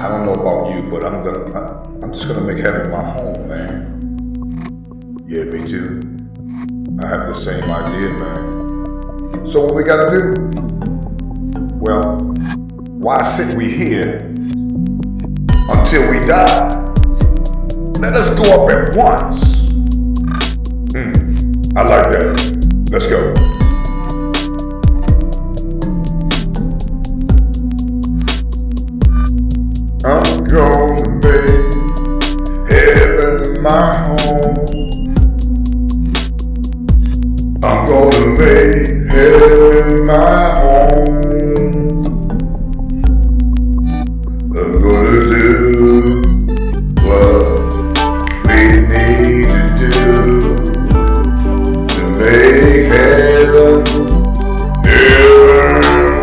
I don't know about you, but I'm just gonna make heaven my home, man. Yeah, me too. I have the same idea, man. So what we gotta do? Well, why sit we here until we die? Let us go up at once. I like that. Let's go. I'm gonna make heaven my home. I'm gonna make heaven my home. I'm gonna do what we need to do to make heaven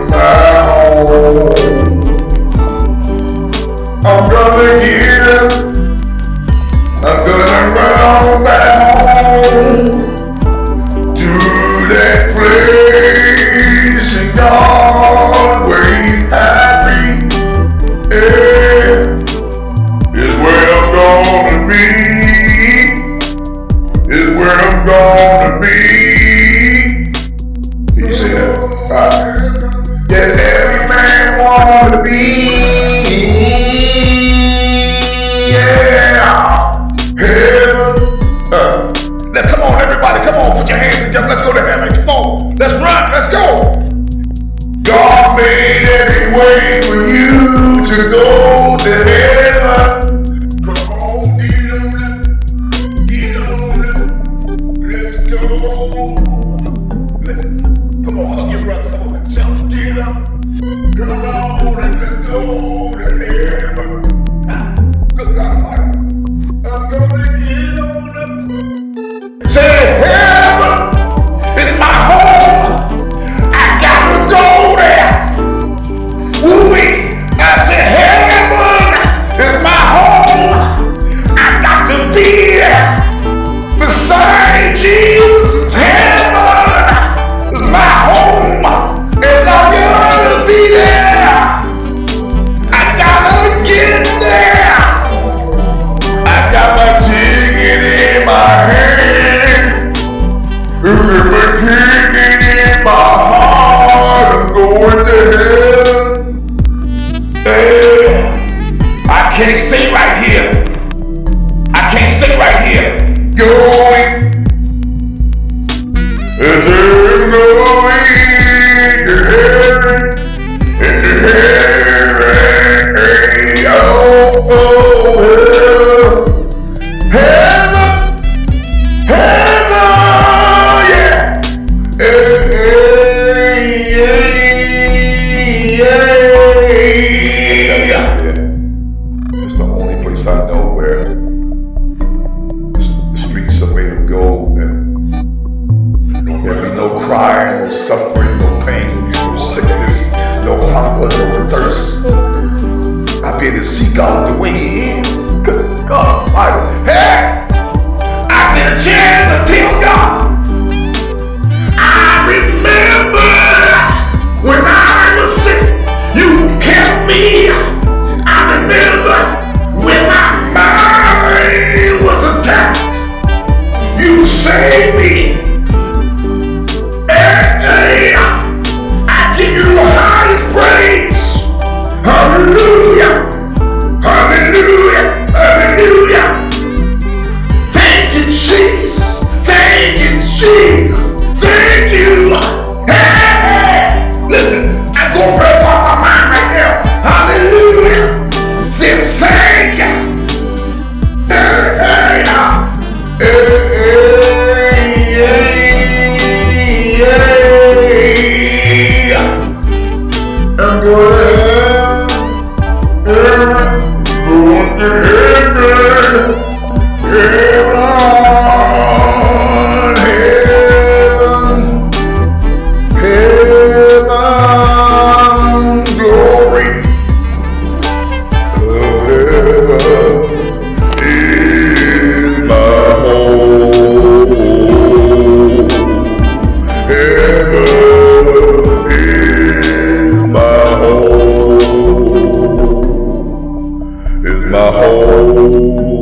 my home. I'm gonna get up, I'm gonna run on back home to that place in God where He's happy. Yeah, is where I'm gonna be, is where I'm gonna be. He said, that every man wanna be. Come on, everybody, come on, put your hands together, let's go to heaven, come on, let's run, let's go. God made every way for you to go to heaven. Come on, get on up, let's go. Come on, hug your brother, come on, shout, get up, come on, and let's go to heaven. Good God Almighty, I'm gonna get on up. Say heaven is my home. I gotta go there. Ooh-wee. I said heaven is my home. I got to be there. Beside Jesus, heaven is my home. And I'm gonna be there. I gotta get there. I got my ticket in my hand. And my ticket in my heart. I'm going to heaven. Yeah. I can't stay right here. I can't stay right here. Going. As I'm going to heaven. Into heaven. Oh, heaven. Heaven, yeah. It's the only place I know where the streets are made of gold and there'll be no crying, no suffering, no pain, no sickness, no hunger, no thirst. I'll be able to see God the way He is. Good God Almighty. Hey! I get a chance to tell God. I remember when I was sick, you kept me. I remember when my mind was attacked, you saved me. Hey, I give you the highest praise. Hallelujah. Hallelujah. Hallelujah. Thank you, Jesus. Thank you, Jesus. Thank you. Hey, listen, I'm going to break off my mind right now. Hallelujah. Say thank you. I'm going to heaven. Going to heaven. Heaven, heaven, heaven, glory. Heaven is my home. Heaven is my home. my whole